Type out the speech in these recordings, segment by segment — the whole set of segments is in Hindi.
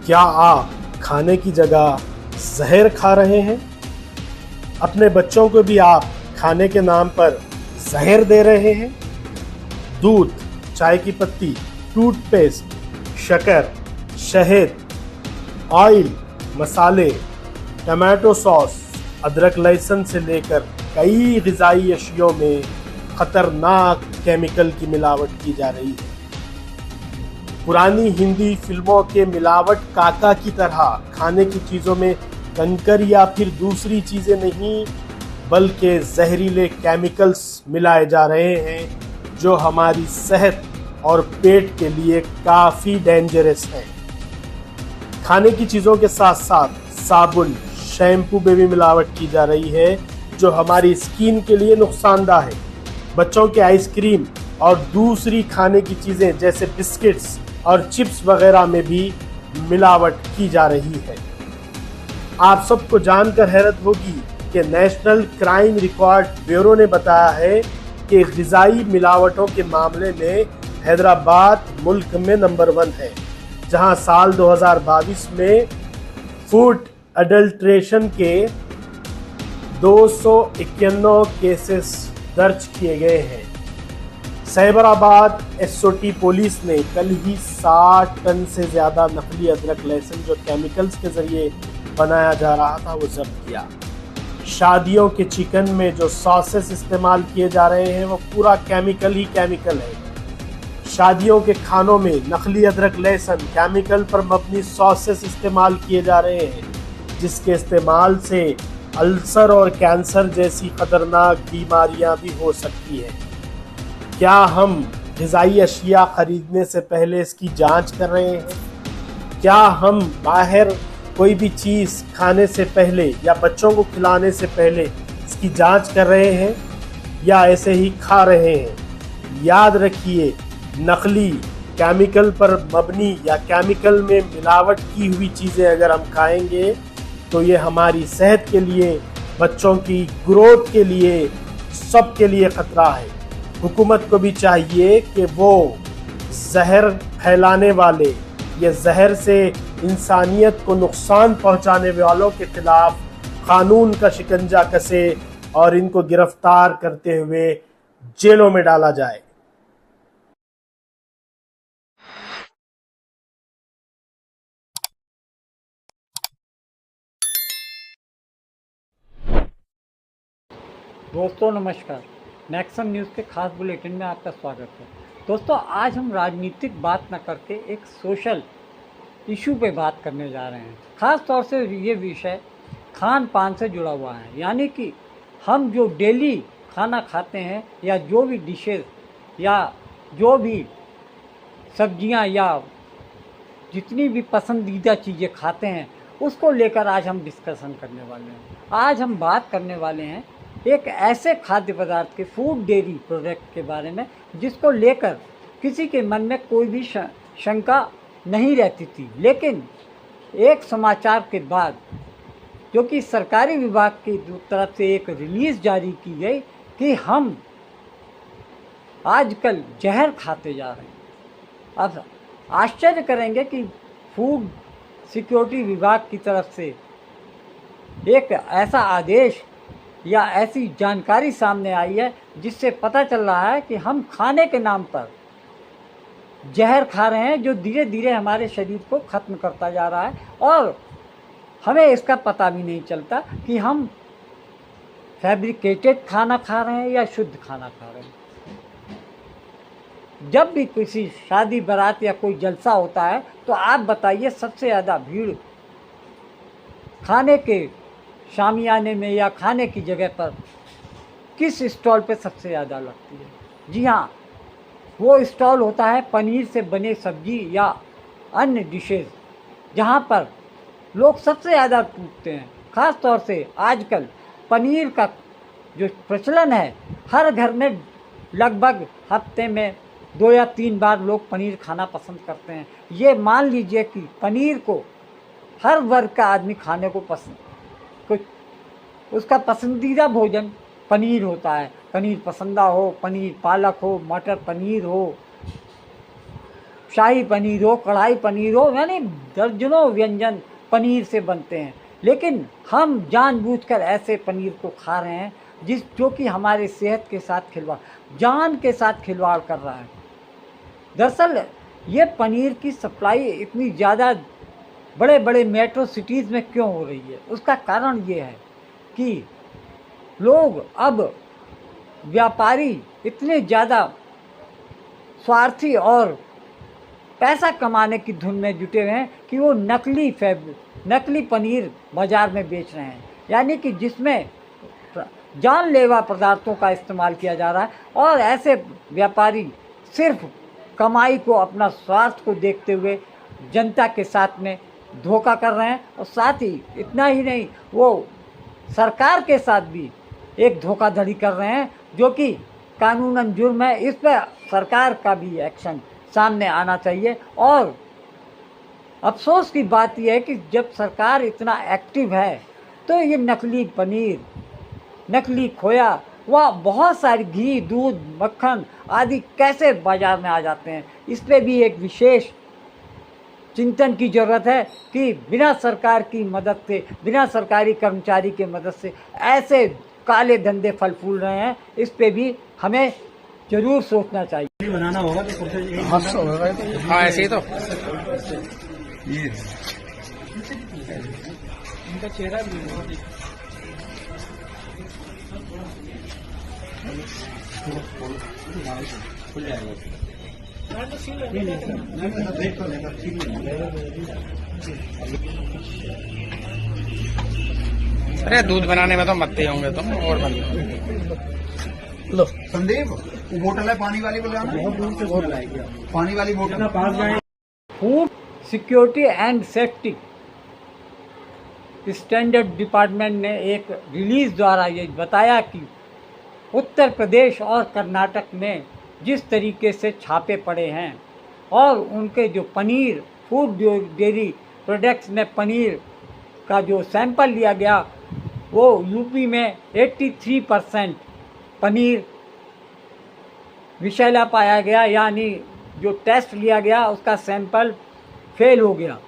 क्या आप खाने की जगह जहर खा रहे हैं? अपने बच्चों को भी आप खाने के नाम पर जहर दे रहे हैं? दूध, चाय की पत्ती, टूथपेस्ट, शक्कर, शहद, ऑयल, मसाले, टमाटो सॉस, अदरक लहसुन से लेकर कई ग़िज़ाई अशियों में खतरनाक केमिकल की मिलावट की जा रही है। पुरानी हिंदी फिल्मों के मिलावट काका की तरह खाने की चीज़ों में कंकर या फिर दूसरी चीज़ें नहीं बल्कि जहरीले केमिकल्स मिलाए जा रहे हैं जो हमारी सेहत और पेट के लिए काफ़ी डेंजरस हैं। खाने की चीज़ों के साथ साथ साबुन, शैम्पू में भी मिलावट की जा रही है जो हमारी स्किन के लिए नुकसानदा है। बच्चों के आइसक्रीम और दूसरी खाने की चीज़ें जैसे बिस्किट्स और चिप्स वगैरह में भी मिलावट की जा रही है। आप सबको जानकर हैरत होगी कि नेशनल क्राइम रिकॉर्ड ब्यूरो ने बताया है कि ग़िज़ाई मिलावटों के मामले में हैदराबाद मुल्क में नंबर 1 है, जहां साल 2022 में फूड अडल्ट्रेशन के 291 केसेस दर्ज किए गए हैं। साइबराबाद एसओटी पुलिस ने कल ही 60 टन से ज़्यादा नकली अदरक लहसुन जो केमिकल्स के ज़रिए बनाया जा रहा था वो जब्त किया। शादियों के चिकन में जो सॉसेस इस्तेमाल किए जा रहे हैं वो पूरा केमिकल ही केमिकल है। शादियों के खानों में नकली अदरक लहसुन केमिकल पर मबनी सॉसेस इस्तेमाल किए जा रहे हैं जिसके इस्तेमाल से अल्सर और कैंसर जैसी खतरनाक बीमारियां भी हो सकती हैं। क्या हम ग़िज़ाई अशिया खरीदने से पहले इसकी जांच कर रहे हैं? क्या हम बाहर कोई भी चीज़ खाने से पहले या बच्चों को खिलाने से पहले इसकी जांच कर रहे हैं या ऐसे ही खा रहे हैं? याद रखिए, नकली, केमिकल पर मबनी या केमिकल में मिलावट की हुई चीज़ें अगर हम खाएंगे तो ये हमारी सेहत के लिए, बच्चों की ग्रोथ के लिए, सबके लिए ख़तरा है। हुकूमत को भी चाहिए कि वो जहर फैलाने वाले, ये जहर से इंसानियत को नुकसान पहुंचाने वालों के खिलाफ कानून का शिकंजा कसे और इनको गिरफ्तार करते हुए जेलों में डाला जाए। दोस्तों नमस्कार, नेक्सम न्यूज़ के खास बुलेटिन में आपका स्वागत है। दोस्तों, आज हम राजनीतिक बात न करके एक सोशल इशू पे बात करने जा रहे हैं। ख़ास तौर से ये विषय खान पान से जुड़ा हुआ है, यानी कि हम जो डेली खाना खाते हैं या जो भी डिशेस या जो भी सब्जियां या जितनी भी पसंदीदा चीज़ें खाते हैं उसको लेकर आज हम डिस्कशन करने वाले हैं। आज हम बात करने वाले हैं एक ऐसे खाद्य पदार्थ के, फूड डेयरी प्रोडक्ट के बारे में जिसको लेकर किसी के मन में कोई भी शंका नहीं रहती थी, लेकिन एक समाचार के बाद जो कि सरकारी विभाग की तरफ से एक रिलीज़ जारी की गई कि हम आजकल जहर खाते जा रहे हैं। अब आश्चर्य करेंगे कि फूड सिक्योरिटी विभाग की तरफ से एक ऐसा आदेश या ऐसी जानकारी सामने आई है जिससे पता चल रहा है कि हम खाने के नाम पर जहर खा रहे हैं जो धीरे धीरे हमारे शरीर को ख़त्म करता जा रहा है और हमें इसका पता भी नहीं चलता कि हम फैब्रिकेटेड खाना खा रहे हैं या शुद्ध खाना खा रहे हैं। जब भी किसी शादी बारात या कोई जलसा होता है तो आप बताइए सबसे ज़्यादा भीड़ खाने के शामियाने में या खाने की जगह पर किस स्टॉल पे सबसे ज़्यादा लगती है? जी हाँ, वो स्टॉल होता है पनीर से बने सब्जी या अन्य डिशेस, जहाँ पर लोग सबसे ज़्यादा टूटते हैं। ख़ास तौर से आजकल पनीर का जो प्रचलन है, हर घर में लगभग हफ्ते में 2 या 3 बार लोग पनीर खाना पसंद करते हैं। ये मान लीजिए कि पनीर को हर वर्ग का आदमी खाने को पसंद, कुछ उसका पसंदीदा भोजन पनीर होता है। पनीर पसंदा हो, पनीर पालक हो, मटर पनीर हो, शाही पनीर हो, कढ़ाई पनीर हो, यानी दर्जनों व्यंजन पनीर से बनते हैं, लेकिन हम जानबूझकर ऐसे पनीर को खा रहे हैं जो कि हमारे सेहत के साथ खिलवाड़, जान के साथ खिलवाड़ कर रहा है। दरअसल ये पनीर की सप्लाई इतनी ज़्यादा बड़े बड़े मेट्रो सिटीज़ में क्यों हो रही है, उसका कारण ये है कि लोग अब व्यापारी इतने ज़्यादा स्वार्थी और पैसा कमाने की धुन में जुटे हुए हैं कि वो नकली पनीर बाज़ार में बेच रहे हैं, यानी कि जिसमें जानलेवा पदार्थों का इस्तेमाल किया जा रहा है। और ऐसे व्यापारी सिर्फ कमाई को, अपना स्वार्थ को देखते हुए जनता के साथ में धोखा कर रहे हैं, और साथ ही इतना ही नहीं, वो सरकार के साथ भी एक धोखाधड़ी कर रहे हैं, जो कि कानूनन जुर्म है। इस पर सरकार का भी एक्शन सामने आना चाहिए। और अफसोस की बात यह है कि जब सरकार इतना एक्टिव है तो ये नकली पनीर, नकली खोया, वह बहुत सारी घी, दूध, मक्खन आदि कैसे बाज़ार में आ जाते हैं, इस पर भी एक विशेष चिंतन की ज़रूरत है कि बिना सरकार की मदद से, बिना सरकारी कर्मचारी के मदद से ऐसे काले धंधे फल फूल रहे हैं, इस पे भी हमें ज़रूर सोचना चाहिए। बनाना होगा तो हाँ ऐसे ही तो ये इनका चेहरा भी खुल जाएगा। अरे दूध बनाने में तो मत्ते होंगे तुम और बन लो संदीप, वो बोतल है पानी वाली, बोले पानी वाली बोतल। Food security and safety standard department ने एक रिलीज द्वारा ये बताया कि उत्तर प्रदेश और कर्नाटक में जिस तरीके से छापे पड़े हैं और उनके जो पनीर, फूड डेयरी प्रोडक्ट्स में पनीर का जो सैंपल लिया गया, वो यूपी में 83% पनीर विषैला पाया गया, यानी जो टेस्ट लिया गया उसका सैंपल फेल हो गया।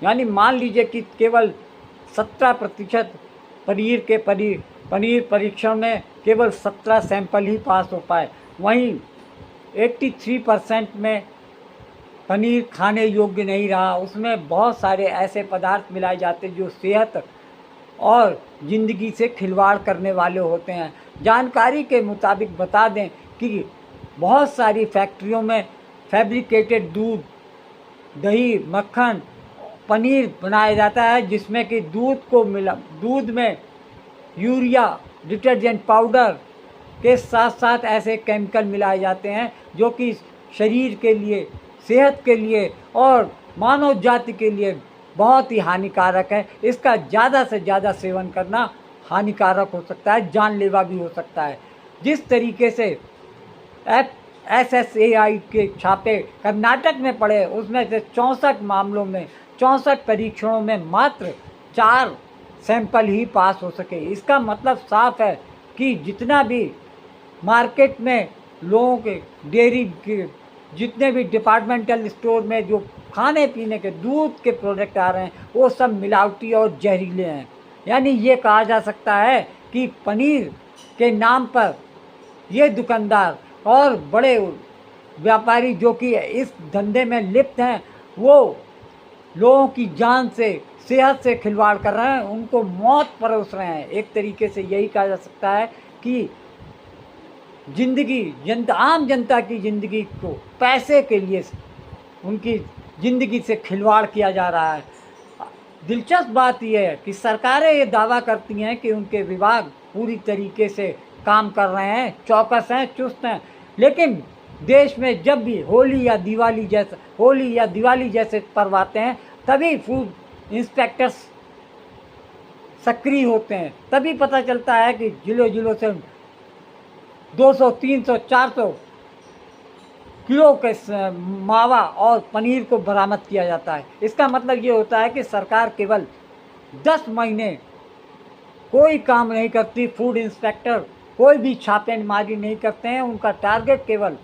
यानी मान लीजिए कि केवल 17% पनीर परीक्षण में केवल 17 सैंपल ही पास हो पाए, वहीं 83% में पनीर खाने योग्य नहीं रहा। उसमें बहुत सारे ऐसे पदार्थ मिलाए जाते जो सेहत और ज़िंदगी से खिलवाड़ करने वाले होते हैं। जानकारी के मुताबिक बता दें कि बहुत सारी फैक्ट्रियों में फैब्रिकेटेड दूध, दही, मक्खन, पनीर बनाया जाता है, जिसमें कि दूध में यूरिया, डिटर्जेंट पाउडर के साथ साथ ऐसे केमिकल मिलाए जाते हैं जो कि शरीर के लिए, सेहत के लिए और मानव जाति के लिए बहुत ही हानिकारक है। इसका ज़्यादा से ज़्यादा सेवन करना हानिकारक हो सकता है, जानलेवा भी हो सकता है। जिस तरीके से FSSAI के छापे कर्नाटक में पड़े, उसमें से 64 मामलों में, 64 परीक्षणों में मात्र 4 सैंपल ही पास हो सके। इसका मतलब साफ है कि जितना भी मार्केट में लोगों के, डेयरी के जितने भी डिपार्टमेंटल स्टोर में जो खाने पीने के दूध के प्रोडक्ट आ रहे हैं, वो सब मिलावटी और जहरीले हैं। यानी ये कहा जा सकता है कि पनीर के नाम पर ये दुकानदार और बड़े व्यापारी जो कि इस धंधे में लिप्त हैं, वो लोगों की जान से, सेहत से खिलवाड़ कर रहे हैं, उनको मौत परोस रहे हैं। एक तरीके से यही कहा जा सकता है कि आम जनता की ज़िंदगी को पैसे के लिए उनकी ज़िंदगी से खिलवाड़ किया जा रहा है। दिलचस्प बात यह है कि सरकारें ये दावा करती हैं कि उनके विभाग पूरी तरीके से काम कर रहे हैं, चौकस हैं, चुस्त हैं, लेकिन देश में जब भी होली या दिवाली जैसे पर्व आते हैं, तभी फूड इंस्पेक्टर्स सक्रिय होते हैं। तभी पता चलता है कि जिलों से 200, 300, 400 किलो के मावा और पनीर को बरामद किया जाता है। इसका मतलब ये होता है कि सरकार केवल 10 महीने कोई काम नहीं करती, फूड इंस्पेक्टर कोई भी छापेमारी नहीं करते हैं। उनका टारगेट केवल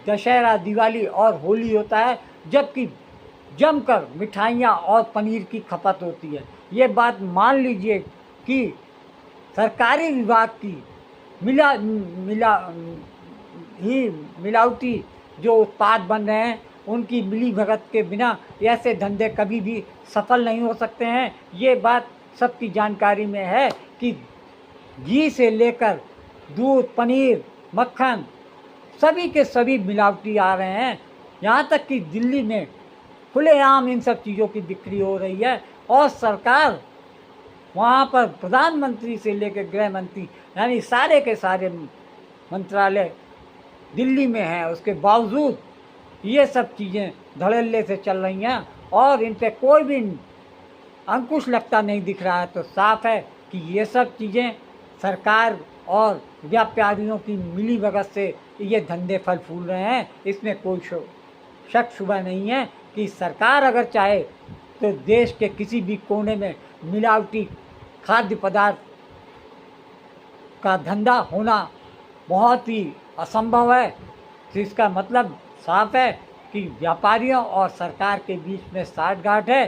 दशहरा, दिवाली और होली होता है, जबकि जमकर मिठाइयाँ और पनीर की खपत होती है। ये बात मान लीजिए कि सरकारी विभाग की मिलावटी जो उत्पाद बन रहे हैं उनकी मिलीभगत के बिना ऐसे धंधे कभी भी सफल नहीं हो सकते हैं। ये बात सबकी जानकारी में है कि घी से लेकर दूध, पनीर, मक्खन सभी के सभी मिलावटी आ रहे हैं। यहाँ तक कि दिल्ली में खुलेआम इन सब चीज़ों की बिक्री हो रही है और सरकार वहाँ पर प्रधानमंत्री से लेकर गृह मंत्री यानी सारे के सारे मंत्रालय दिल्ली में हैं। उसके बावजूद ये सब चीज़ें धड़ल्ले से चल रही हैं और इन पे कोई भी अंकुश लगता नहीं दिख रहा है। तो साफ है कि ये सब चीज़ें सरकार और व्यापारियों की मिलीभगत से ये धंधे फल फूल रहे हैं। इसमें कोई शक शुबा नहीं है कि सरकार अगर चाहे तो देश के किसी भी कोने में मिलावटी खाद्य पदार्थ का धंधा होना बहुत ही असंभव है। तो इसका मतलब साफ है कि व्यापारियों और सरकार के बीच में साठगांठ है।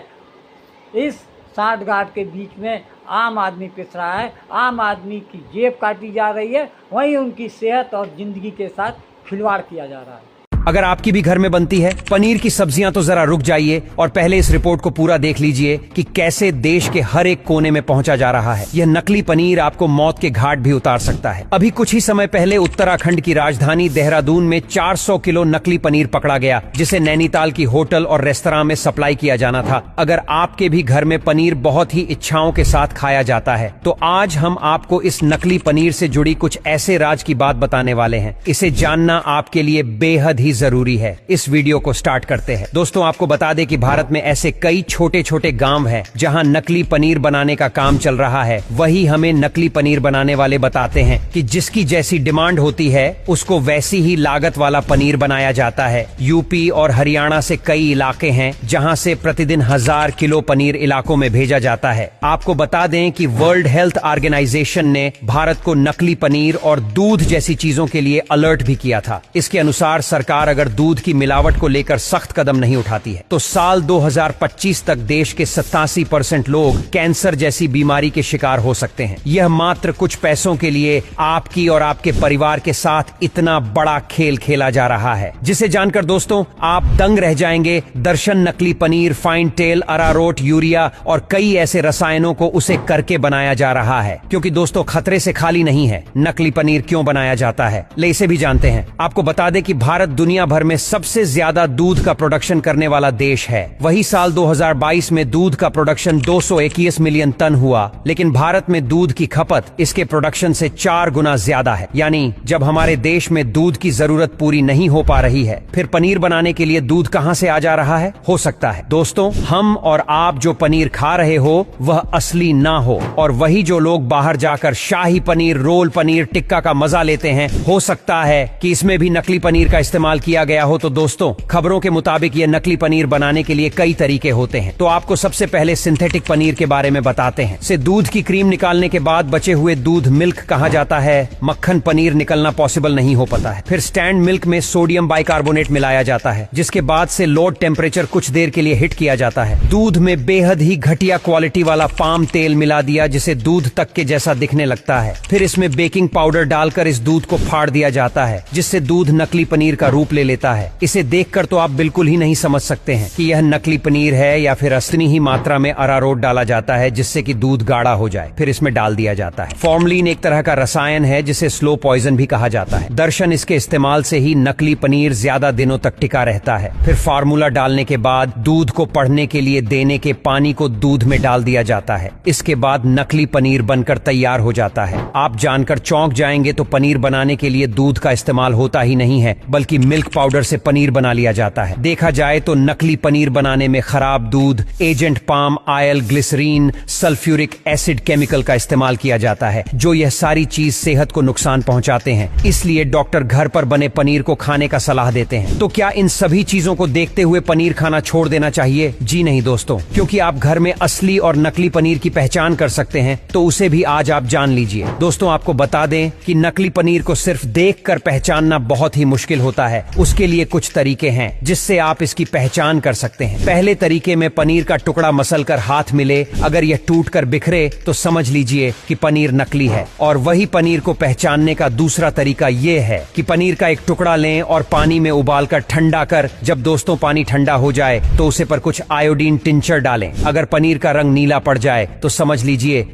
इस साठगांठ के बीच में आम आदमी पिस रहा है, आम आदमी की जेब काटी जा रही है, वहीं उनकी सेहत और ज़िंदगी के साथ खिलवाड़ किया जा रहा है। अगर आपकी भी घर में बनती है पनीर की सब्जियां तो जरा रुक जाइए और पहले इस रिपोर्ट को पूरा देख लीजिए कि कैसे देश के हर एक कोने में पहुंचा जा रहा है। यह नकली पनीर आपको मौत के घाट भी उतार सकता है। अभी कुछ ही समय पहले उत्तराखंड की राजधानी देहरादून में 400 किलो नकली पनीर पकड़ा गया, जिसे नैनीताल की होटल और रेस्तरां में सप्लाई किया जाना था। अगर आपके भी घर में पनीर बहुत ही इच्छाओं के साथ खाया जाता है तो आज हम आपको इस नकली पनीर से जुड़ी कुछ ऐसे राज की बात बताने वाले हैं। इसे जानना आपके लिए बेहद ही जरूरी है। इस वीडियो को स्टार्ट करते हैं। दोस्तों, आपको बता दें कि भारत में ऐसे कई छोटे छोटे गांव हैं जहां नकली पनीर बनाने का काम चल रहा है। वही हमें नकली पनीर बनाने वाले बताते हैं कि जिसकी जैसी डिमांड होती है उसको वैसी ही लागत वाला पनीर बनाया जाता है। यूपी और हरियाणा से कई इलाके हैं जहां से प्रतिदिन 1000 किलो पनीर इलाकों में भेजा जाता है। आपको बता दें कि वर्ल्ड हेल्थ ऑर्गेनाइजेशन ने भारत को नकली पनीर और दूध जैसी चीजों के लिए अलर्ट भी किया था। इसके अनुसार सरकार अगर दूध की मिलावट को लेकर सख्त कदम नहीं उठाती है तो साल 2025 तक देश के 87% लोग कैंसर जैसी बीमारी के शिकार हो सकते हैं। यह मात्र कुछ पैसों के लिए आपकी और आपके परिवार के साथ इतना बड़ा खेल खेला जा रहा है, जिसे जानकर दोस्तों आप दंग रह जाएंगे। दर्शन नकली पनीर, फाइन टेल, अरारोट, यूरिया और कई ऐसे रसायनों को उसे करके बनाया जा रहा है। क्योंकि दोस्तों खतरे से खाली नहीं है। नकली पनीर क्यों बनाया जाता है, ले इसे भी जानते हैं। आपको बता दें कि भारत दुनिया भर में सबसे ज्यादा दूध का प्रोडक्शन करने वाला देश है। वही साल 2022 में दूध का प्रोडक्शन 221 मिलियन टन हुआ, लेकिन भारत में दूध की खपत इसके प्रोडक्शन से 4 गुना ज्यादा है। यानी जब हमारे देश में दूध की जरूरत पूरी नहीं हो पा रही है, फिर पनीर बनाने के लिए दूध कहां से आ जा रहा है? हो सकता है दोस्तों हम और आप जो पनीर खा रहे हो वह असली ना हो, और वही जो लोग बाहर जाकर शाही पनीर, रोल पनीर, टिक्का का मजा लेते हैं, हो सकता है कि इसमें भी नकली पनीर का इस्तेमाल किया गया हो। तो दोस्तों खबरों के मुताबिक ये नकली पनीर बनाने के लिए कई तरीके होते हैं। तो आपको सबसे पहले सिंथेटिक पनीर के बारे में बताते हैं। से दूध की क्रीम निकालने के बाद बचे हुए दूध मिल्क कहा जाता है। मक्खन पनीर निकलना पॉसिबल नहीं हो पाता है। फिर स्टैंड मिल्क में सोडियम बाइकार्बोनेट मिलाया जाता है, जिसके बाद से लो टेम्परेचर कुछ देर के लिए हिट किया जाता है। दूध में बेहद ही घटिया क्वालिटी वाला पाम तेल मिला दिया, जिसे दूध तक के जैसा दिखने लगता है। फिर इसमें बेकिंग पाउडर डालकर इस दूध को फाड़ दिया जाता है, जिससे दूध नकली पनीर का रूप ले लेता है। इसे देखकर तो आप बिल्कुल ही नहीं समझ सकते हैं कि यह नकली पनीर है या फिर असली ही मात्रा में अरारोट डाला जाता है, जिससे कि दूध गाढ़ा हो जाए। फिर इसमें डाल दिया जाता है। फॉर्मलिन एक तरह का रसायन है जिसे स्लो पॉइजन भी कहा जाता है। दर्शन इसके इस्तेमाल से ही नकली पनीर ज्यादा दिनों तक टिका रहता है। फिर फार्मूला डालने के बाद दूध को पढ़ने के लिए देने के पानी को दूध में डाल दिया जाता है। इसके बाद नकली पनीर बनकर तैयार हो जाता है। आप जानकर चौंक जाएंगे तो पनीर बनाने के लिए दूध का इस्तेमाल होता ही नहीं है, बल्कि मिल्क पाउडर से पनीर बना लिया जाता है। देखा जाए तो नकली पनीर बनाने में खराब दूध, agent palm oil, glycerine, sulphuric acid chemical का इस्तेमाल किया जाता है, जो यह सारी चीज सेहत को नुकसान पहुंचाते हैं। इसलिए डॉक्टर घर पर बने पनीर को खाने का सलाह देते हैं। तो क्या इन सभी चीजों को देखते हुए पनीर खाना छोड़ देना चाहिए? जी नहीं दोस्तों, क्योंकि आप घर में असली और नकली पनीर की पहचान कर सकते हैं, तो उसे भी आज आप जान लीजिए। दोस्तों आपको बता दें कि नकली पनीर को सिर्फ देखकर पहचानना बहुत ही मुश्किल होता है, उसके लिए कुछ तरीके हैं जिससे आप इसकी पहचान कर सकते हैं। पहले तरीके में पनीर का टुकड़ा मसलकर हाथ मिले, अगर यह टूटकर बिखरे तो समझ लीजिए कि पनीर नकली है। और वही पनीर को पहचानने का दूसरा तरीका ये है कि पनीर का एक टुकड़ा लें और पानी में उबालकर ठंडा कर, जब दोस्तों पानी ठंडा हो जाए तो उसे पर कुछ आयोडीन टिंचर डालें। अगर पनीर का रंग नीला पड़ जाए तो समझ लीजिए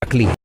नकली है।